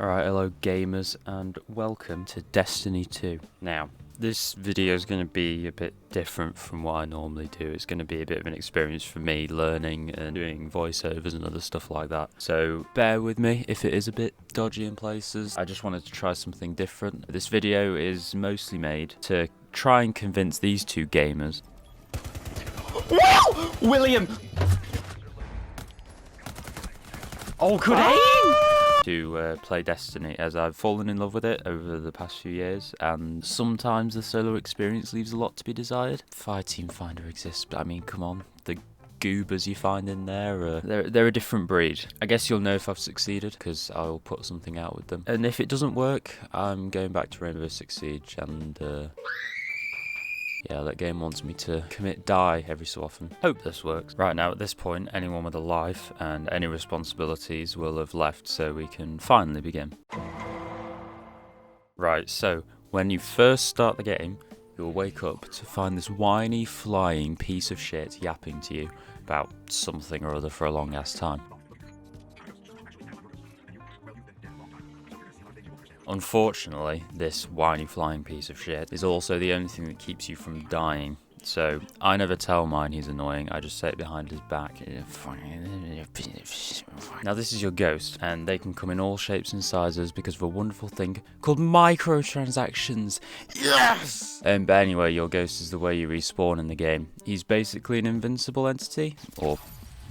Alright, hello gamers, and welcome to Destiny 2. Now, this video is going to be a bit different from what I normally do. It's going to be a bit of an experience for me, learning and doing voiceovers and other stuff like that. So bear with me if it is a bit dodgy in places. I just wanted to try something different. This video is mostly made to try and convince these two gamers. Whoa! William! Oh, good aim! To play Destiny, as I've fallen in love with it over the past few years, and sometimes the solo experience leaves a lot to be desired. Fireteam Finder exists, but I mean, come on, the goobers you find in there, they're a different breed. I guess you'll know if I've succeeded, because I'll put something out with them. And if it doesn't work, I'm going back to Rainbow Six Siege, and yeah, that game wants me to commit die every so often. Hope this works. Right now, at this point, anyone with a life and any responsibilities will have left, so we can finally begin. Right, so when you first start the game, you'll wake up to find this whiny, flying piece of shit yapping to you about something or other for a long ass time. Unfortunately, this whiny flying piece of shit is also the only thing that keeps you from dying. So, I never tell mine he's annoying, I just say it behind his back. Now this is your ghost, and they can come in all shapes and sizes because of a wonderful thing called microtransactions. Yes! But anyway, your ghost is the way you respawn in the game. He's basically an invincible entity, or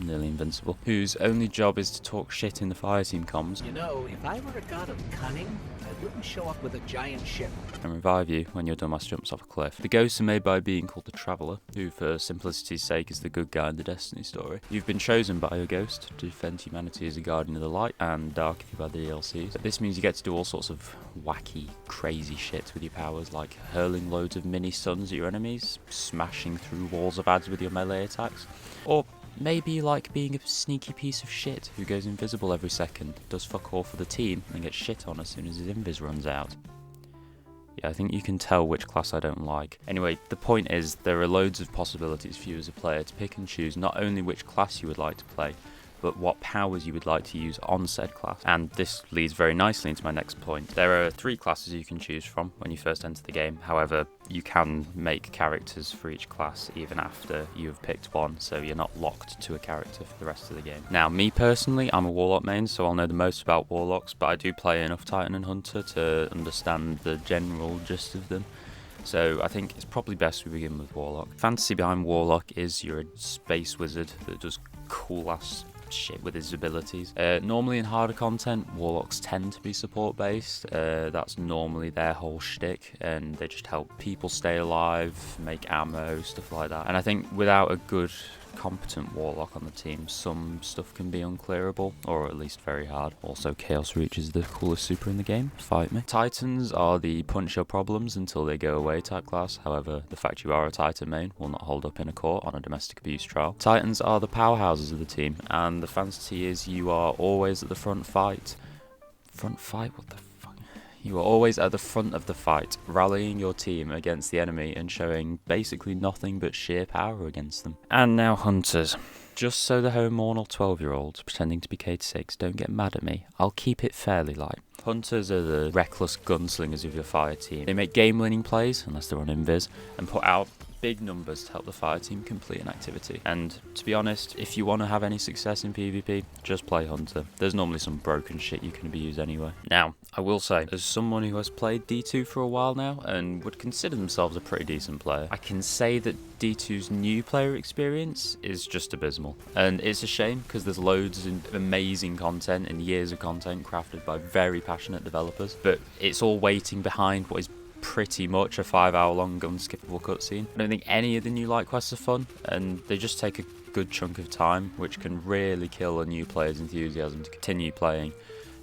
nearly invincible, whose only job is to talk shit in the fireteam comms. You know, if I were a god of cunning, I wouldn't show up with a giant ship. And revive you when your dumbass jumps off a cliff. The ghosts are made by a being called the Traveller, who for simplicity's sake is the good guy in the Destiny story. You've been chosen by your ghost to defend humanity as a guardian of the light and dark if you buy the DLCs. But this means you get to do all sorts of wacky, crazy shit with your powers, like hurling loads of mini suns at your enemies, smashing through walls of ads with your melee attacks, or maybe you like being a sneaky piece of shit who goes invisible every second, does fuck all for the team, and gets shit on as soon as his invis runs out. Yeah, I think you can tell which class I don't like. Anyway, the point is, there are loads of possibilities for you as a player to pick and choose not only which class you would like to play, but what powers you would like to use on said class. And this leads very nicely into my next point. There are 3 classes you can choose from when you first enter the game. However, you can make characters for each class even after you have picked one, so you're not locked to a character for the rest of the game. Now, me personally, I'm a Warlock main, so I'll know the most about Warlocks, but I do play enough Titan and Hunter to understand the general gist of them. So I think it's probably best we begin with Warlock. Fantasy behind Warlock is you're a space wizard that does cool ass shit with his abilities. Normally in harder content, Warlocks tend to be support based. That's normally their whole shtick, and they just help people stay alive, make ammo, stuff like that. And I think without a good, competent Warlock on the team, some stuff can be unclearable, or at least very hard. Also, Chaos Reach is the coolest super in the game, fight me. Titans are the punch your problems until they go away type class. However, the fact you are a Titan main will not hold up in a court on a domestic abuse trial. Titans are the powerhouses of the team, and the fantasy is you are always at the front fight. Front fight? What the fuck? You are always at the front of the fight, rallying your team against the enemy and showing basically nothing but sheer power against them. And now Hunters. Just so the hormonal 12-year-olds pretending to be K-6 don't get mad at me, I'll keep it fairly light. Hunters are the reckless gunslingers of your fire team. They make game-winning plays, unless they're on invis, and put out big numbers to help the fire team complete an activity. And to be honest, if you want to have any success in PvP, just play Hunter. There's normally some broken shit you can abuse anyway. Now, I will say, as someone who has played D2 for a while now and would consider themselves a pretty decent player, I can say that D2's new player experience is just abysmal. And it's a shame because there's loads of amazing content and years of content crafted by very passionate developers, but it's all waiting behind what is pretty much a 5-hour-long unskippable cutscene. I don't think any of the new light quests are fun, and they just take a good chunk of time, which can really kill a new player's enthusiasm to continue playing,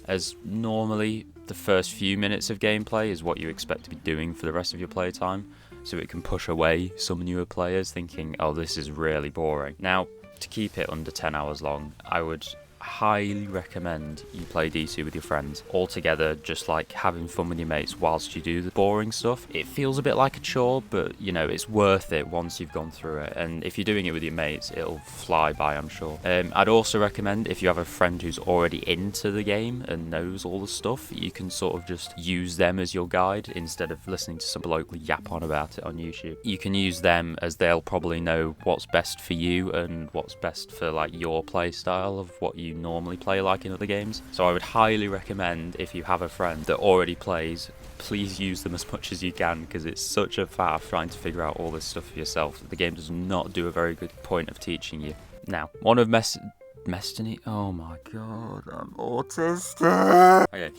as normally the first few minutes of gameplay is what you expect to be doing for the rest of your playtime, so it can push away some newer players thinking, oh, this is really boring. Now, to keep it under 10 hours long, I would highly recommend you play D2 with your friends all together, just like having fun with your mates whilst you do the boring stuff. It feels a bit like a chore, but you know, it's worth it once you've gone through it, and if you're doing it with your mates, it'll fly by, I'm sure. I'd also recommend, if you have a friend who's already into the game and knows all the stuff, you can sort of just use them as your guide instead of listening to some bloke yap on about it on YouTube. You can use them as they'll probably know what's best for you and what's best for like your play style of what you normally play like in other games. So I would highly recommend, if you have a friend that already plays, please use them as much as you can, because it's such a faff trying to figure out all this stuff for yourself. The game does not do a very good point of teaching you. Now, one of Destiny. Oh my god, I'm autistic. Okay.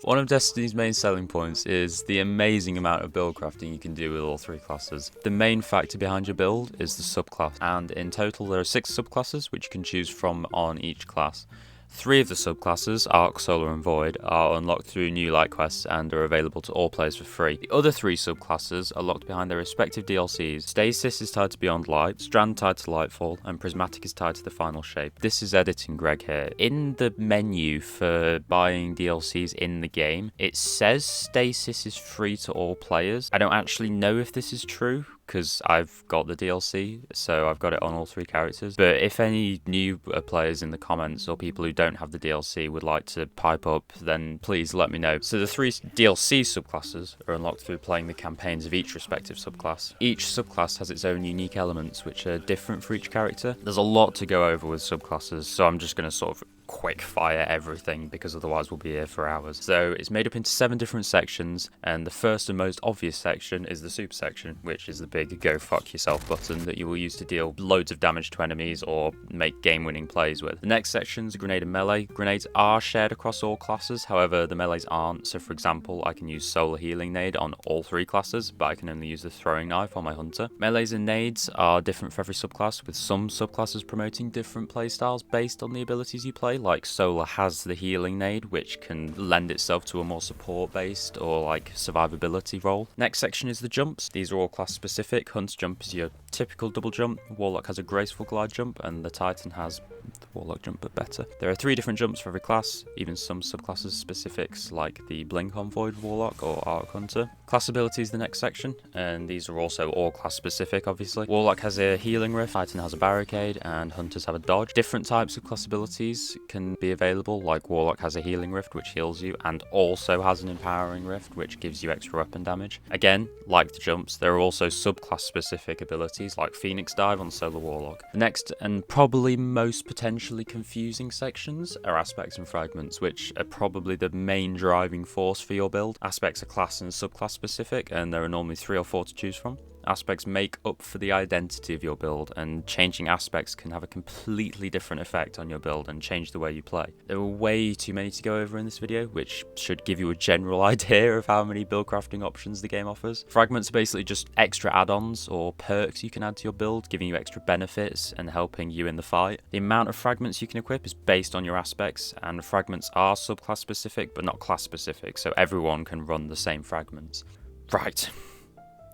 One of Destiny's main selling points is the amazing amount of build crafting you can do with all 3 classes. The main factor behind your build is the subclass, and in total there are 6 subclasses which you can choose from on each class. 3 of the subclasses, Arc, Solar and Void, are unlocked through new light quests and are available to all players for free. The other 3 subclasses are locked behind their respective DLCs. Stasis is tied to Beyond Light, Strand tied to Lightfall, and Prismatic is tied to the Final Shape. This is Editing Greg here. In the menu for buying DLCs in the game, it says Stasis is free to all players. I don't actually know if this is true, because I've got the DLC, so I've got it on all 3 characters. But if any new players in the comments or people who don't have the DLC would like to pipe up, then please let me know. So the 3 DLC subclasses are unlocked through playing the campaigns of each respective subclass. Each subclass has its own unique elements which are different for each character. There's a lot to go over with subclasses, so I'm just going to sort of quick fire everything, because otherwise we'll be here for hours. So it's made up into 7 different sections, and the first and most obvious section is the super section, which is the big go fuck yourself button that you will use to deal loads of damage to enemies or make game winning plays with. The next section is grenade and melee. Grenades are shared across all classes, however the melees aren't. So for example, I can use solar healing nade on all 3 classes, but I can only use the throwing knife on my hunter. Melees and nades are different for every subclass, with some subclasses promoting different playstyles based on the abilities you play. Like Solar has the healing nade, which can lend itself to a more support based or like survivability role. Next section is the jumps. These are all class specific. Hunt's jump is your typical double jump, Warlock has a graceful glide jump, and the Titan has the Warlock jump but better. There are 3 different jumps for every class, even some subclasses specifics like the Blink on Void Warlock or Arc Hunter. Class ability is the next section, and these are also all class specific obviously. Warlock has a healing rift, Titan has a barricade, and Hunters have a dodge. Different types of class abilities can be available, like Warlock has a healing rift which heals you and also has an empowering rift which gives you extra weapon damage. Again, like the jumps, there are also subclass specific abilities like Phoenix Dive on Solar Warlock. The next and probably most potentially confusing sections are aspects and fragments, which are probably the main driving force for your build. Aspects are class and subclass specific, and there are normally 3 or 4 to choose from. Aspects make up for the identity of your build, and changing aspects can have a completely different effect on your build and change the way you play. There are way too many to go over in this video, which should give you a general idea of how many build crafting options the game offers. Fragments are basically just extra add-ons or perks you can add to your build, giving you extra benefits and helping you in the fight. The amount of fragments you can equip is based on your aspects, and fragments are subclass specific but not class specific, so everyone can run the same fragments. Right.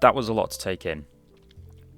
That was a lot to take in,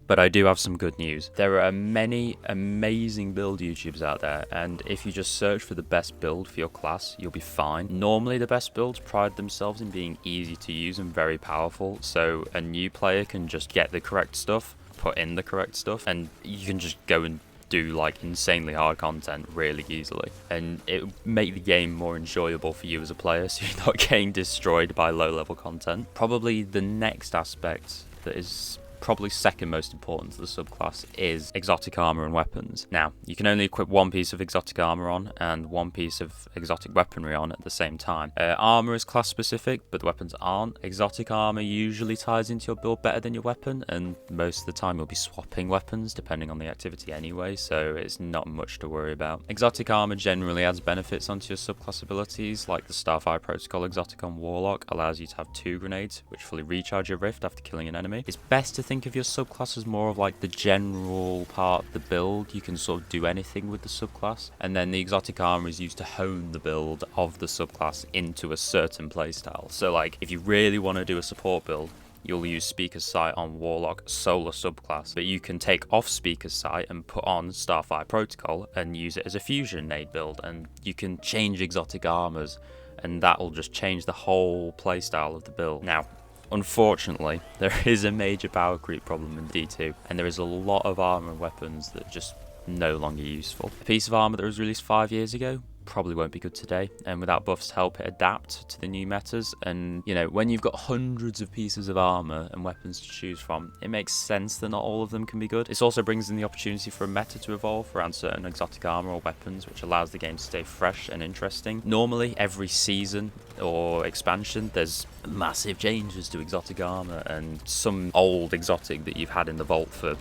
but I do have some good news. There are many amazing build YouTubers out there, and if you just search for the best build for your class, you'll be fine. Normally the best builds pride themselves in being easy to use and very powerful, so a new player can just get the correct stuff, put in the correct stuff, and you can just go and do like insanely hard content really easily, and it will make the game more enjoyable for you as a player, so you're not getting destroyed by low level content. Probably the next aspect that is probably second most important to the subclass is exotic armor and weapons. Now, you can only equip 1 piece of exotic armor on and 1 piece of exotic weaponry on at the same time. Armor is class specific, but the weapons aren't. Exotic armor usually ties into your build better than your weapon, and most of the time you'll be swapping weapons depending on the activity anyway, so it's not much to worry about. Exotic armor generally adds benefits onto your subclass abilities, like the Starfire Protocol exotic on Warlock allows you to have 2 grenades, which fully recharge your rift after killing an enemy. It's best to think of your subclass as more of like the general part of the build. You can sort of do anything with the subclass, and then the exotic armor is used to hone the build of the subclass into a certain playstyle. So like if you really want to do a support build, you'll use Speaker's Sight on Warlock Solar subclass, but you can take off Speaker's Sight and put on Starfire Protocol and use it as a fusion nade build, and you can change exotic armors, and that'll just change the whole playstyle of the build. Now, unfortunately, there is a major power creep problem in D2, and there is a lot of armor and weapons that are just no longer useful. A piece of armor that was released 5 years ago probably won't be good today, and without buffs to help it adapt to the new metas, and you know, when you've got hundreds of pieces of armor and weapons to choose from, it makes sense that not all of them can be good. This also brings in the opportunity for a meta to evolve around certain exotic armor or weapons, which allows the game to stay fresh and interesting. Normally every season or expansion there's massive changes to exotic armor, and some old exotic that you've had in the vault for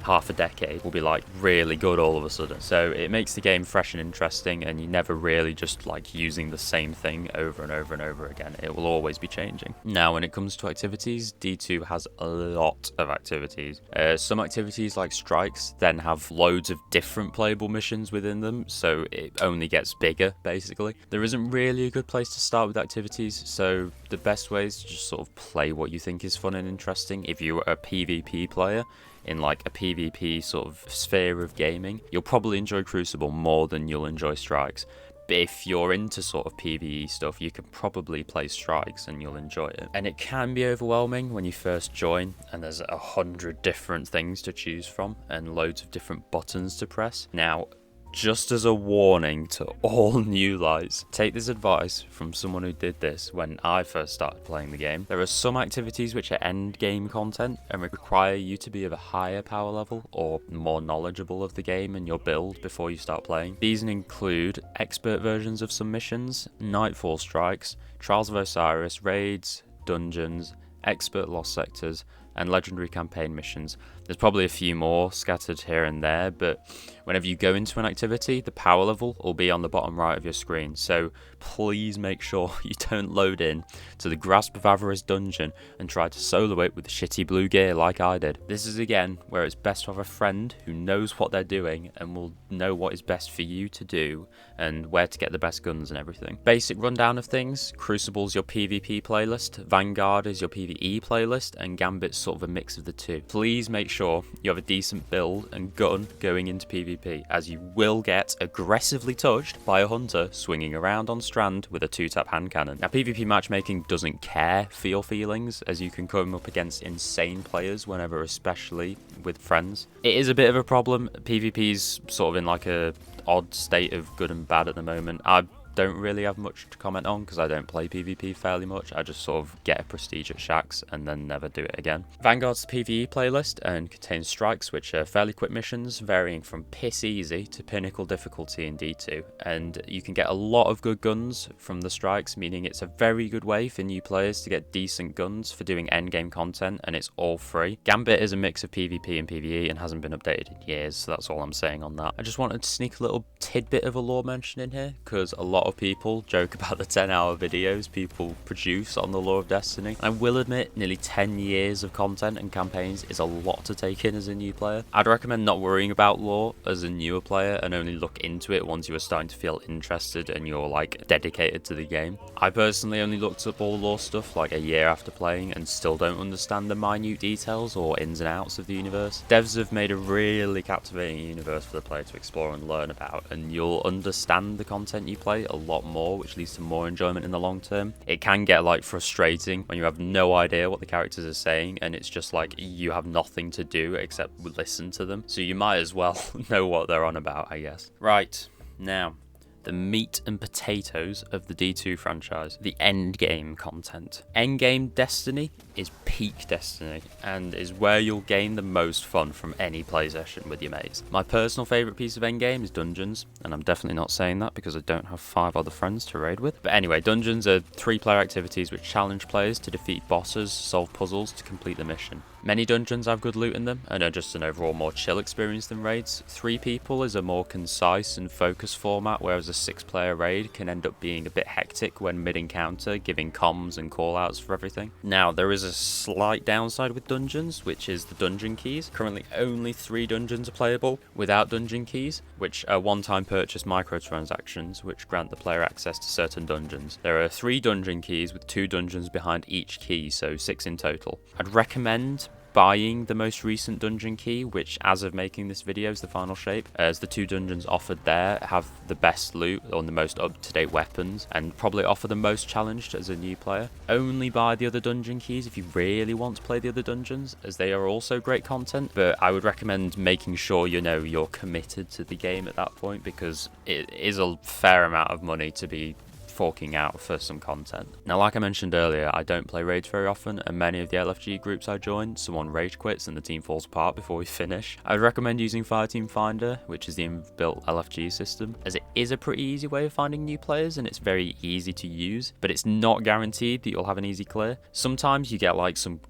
half a decade will be like really good all of a sudden. So it makes the game fresh and interesting, and you never really just like using the same thing over and over and over again. It will always be changing. Now, when it comes to activities, D2 has a lot of activities. Some activities like strikes then have loads of different playable missions within them, so it only gets bigger basically. There isn't really a good place to start with activities, so the best way is to just sort of play what you think is fun and interesting. If you're a PvP player in like a PvP sort of sphere of gaming, you'll probably enjoy Crucible more than you'll enjoy Strikes. But if you're into sort of PvE stuff, you can probably play Strikes and you'll enjoy it. And it can be overwhelming when you first join and there's 100 different things to choose from and loads of different buttons to press. Now, just as a warning to all new lights, take this advice from someone who did this when I first started playing the game. There are some activities which are end game content and require you to be of a higher power level or more knowledgeable of the game and your build before you start playing. These include expert versions of some missions, Nightfall strikes, Trials of Osiris, raids, dungeons, expert lost sectors, and legendary campaign missions. There's probably a few more scattered here and there, but whenever you go into an activity, the power level will be on the bottom right of your screen, so please make sure you don't load in to the Grasp of Avarice dungeon and try to solo it with shitty blue gear like I did. This is again where it's best to have a friend who knows what they're doing and will know what is best for you to do and where to get the best guns and everything. Basic rundown of things: Crucible's your PvP playlist, Vanguard is your PvE playlist, and Gambit's sort of a mix of the two. Please make sure you have a decent build and gun going into PvP, as you will get aggressively touched by a hunter swinging around on strand with a 2-tap hand cannon. Now, PvP matchmaking doesn't care for your feelings, as you can come up against insane players whenever, especially with friends. It is a bit of a problem. PvP's sort of in like a odd state of good and bad at the moment. I don't really have much to comment on because I don't play PvP fairly much. I just sort of get a prestige at Shaxx and then never do it again. Vanguard's the PvE playlist and contains strikes, which are fairly quick missions varying from piss easy to pinnacle difficulty in D2, and you can get a lot of good guns from the strikes, meaning it's a very good way for new players to get decent guns for doing endgame content, and it's all free. Gambit is a mix of PvP and PvE and hasn't been updated in years, so that's all I'm saying on that. I just wanted to sneak a little tidbit of a lore mention in here because a lot of people joke about the 10-hour videos people produce on the lore of Destiny. I will admit, nearly 10 years of content and campaigns is a lot to take in as a new player. I'd recommend not worrying about lore as a newer player and only look into it once you are starting to feel interested and you're like dedicated to the game. I personally only looked up all the lore stuff like a year after playing and still don't understand the minute details or ins and outs of the universe. Devs have made a really captivating universe for the player to explore and learn about, and you'll understand the content you play a lot more, which leads to more enjoyment in the long term. It can get like frustrating when you have no idea what the characters are saying and it's just like you have nothing to do except listen to them, so you might as well know what they're on about, I guess. Right, now the meat and potatoes of the D2 franchise, the endgame content. Endgame Destiny is peak Destiny and is where you'll gain the most fun from any play session with your mates. My personal favourite piece of endgame is dungeons, and I'm definitely not saying that because I don't have 5 other friends to raid with. But anyway, dungeons are 3-player activities which challenge players to defeat bosses, solve puzzles to complete the mission. Many dungeons have good loot in them and are just an overall more chill experience than raids. 3 people is a more concise and focused format, whereas a 6-player raid can end up being a bit hectic when mid-encounter, giving comms and callouts for everything. Now, there is a slight downside with dungeons, which is the dungeon keys. Currently only 3 dungeons are playable without dungeon keys, which are one-time purchase microtransactions which grant the player access to certain dungeons. There are 3 dungeon keys with 2 dungeons behind each key, so 6 in total. I'd recommend buying the most recent dungeon key, which as of making this video is the final shape, as the 2 dungeons offered there have the best loot or the most up-to-date weapons and probably offer the most challenged as a new player. Only buy the other dungeon keys if you really want to play the other dungeons, as they are also great content, but I would recommend making sure you're committed to the game at that point, because it is a fair amount of money to be forking out for some content. Now, like I mentioned earlier, I don't play raids very often, and many of the LFG groups I join, someone rage quits and the team falls apart before we finish. I would recommend using Fireteam Finder, which is the inbuilt LFG system, as it is a pretty easy way of finding new players and it's very easy to use, but it's not guaranteed that you'll have an easy clear. Sometimes you get like some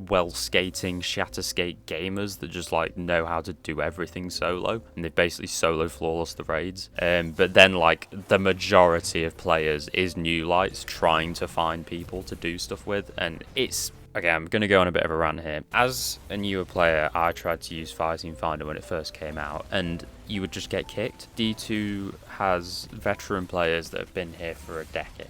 well skating shatterskate gamers that just like know how to do everything solo, and they basically solo flawless the raids, but then like the majority of players is new lights trying to find people to do stuff with, and it's okay, I'm going to go on a bit of a rant here. As a newer player, I tried to use Fireteam Finder when it first came out, and you would just get kicked. D2 has veteran players that have been here for a decade.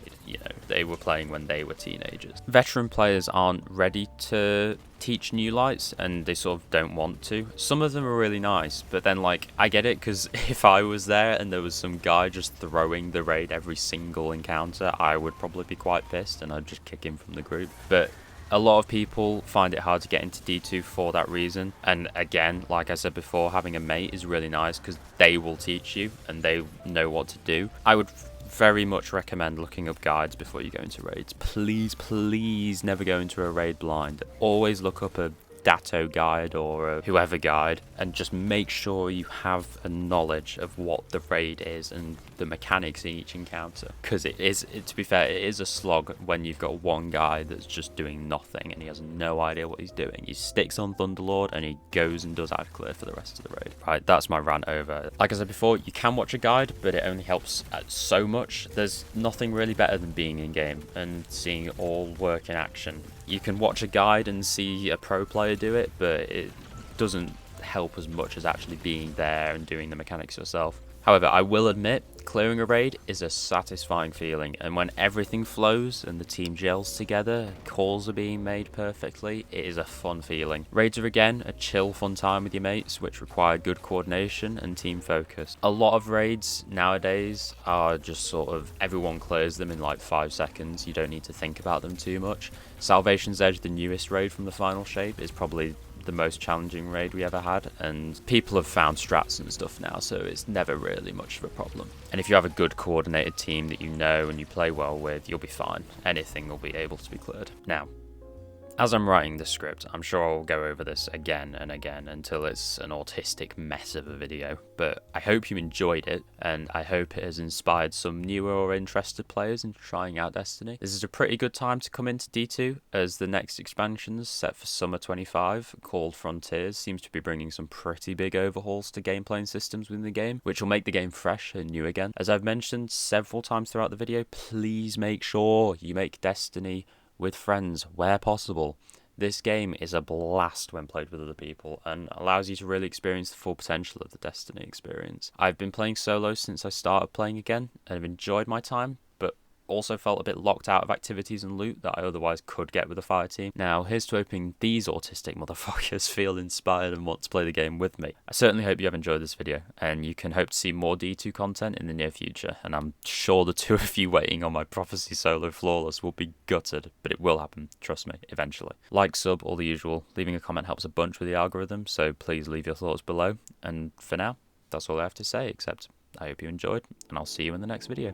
They were playing when they were teenagers. Veteran players aren't ready to teach new lights, and they sort of don't want to. Some of them are really nice, but then like I get it, because if I was there and there was some guy just throwing the raid every single encounter, I would probably be quite pissed and I'd just kick him from the group. But a lot of people find it hard to get into D2 for that reason, and again, like I said before, having a mate is really nice because they will teach you and they know what to do. I would very much recommend looking up guides before you go into raids. Please never go into a raid blind. Always look up a Datto guide or a whoever guide, and just make sure you have a knowledge of what the raid is and the mechanics in each encounter, because to be fair, it is a slog when you've got one guy that's just doing nothing and he has no idea what he's doing. He sticks on Thunderlord and he goes and does ad clear for the rest of the raid. Right, that's my rant over. Like I said before, you can watch a guide, but it only helps so much. There's nothing really better than being in game and seeing it all work in action. You can watch a guide and see a pro player do it, but it doesn't help as much as actually being there and doing the mechanics yourself. However, I will admit, clearing a raid is a satisfying feeling, and when everything flows and the team gels together, calls are being made perfectly, it is a fun feeling. Raids are again a chill, fun time with your mates, which require good coordination and team focus. A lot of raids nowadays are just sort of, everyone clears them in like 5 seconds, you don't need to think about them too much. Salvation's Edge, the newest raid from the final shape, is probably the most challenging raid we ever had, and people have found strats and stuff now, so it's never really much of a problem. And if you have a good coordinated team that you know and you play well with, you'll be fine. Anything will be able to be cleared. Now, as I'm writing this script, I'm sure I'll go over this again and again until it's an autistic mess of a video, but I hope you enjoyed it, and I hope it has inspired some newer or interested players into trying out Destiny. This is a pretty good time to come into D2, as the next expansions set for summer 25, called Frontiers, seems to be bringing some pretty big overhauls to gameplay and systems within the game, which will make the game fresh and new again. As I've mentioned several times throughout the video, please make sure you make Destiny with friends where possible. This game is a blast when played with other people and allows you to really experience the full potential of the Destiny experience. I've been playing solo since I started playing again and have enjoyed my time, but also felt a bit locked out of activities and loot that I otherwise could get with a fire team. Now, here's to hoping these autistic motherfuckers feel inspired and want to play the game with me. I certainly hope you have enjoyed this video, and you can hope to see more D2 content in the near future, and I'm sure the 2 of you waiting on my Prophecy solo flawless will be gutted, but it will happen, trust me, eventually. Like, sub, all the usual. Leaving a comment helps a bunch with the algorithm, so please leave your thoughts below, and for now, that's all I have to say, except I hope you enjoyed, and I'll see you in the next video.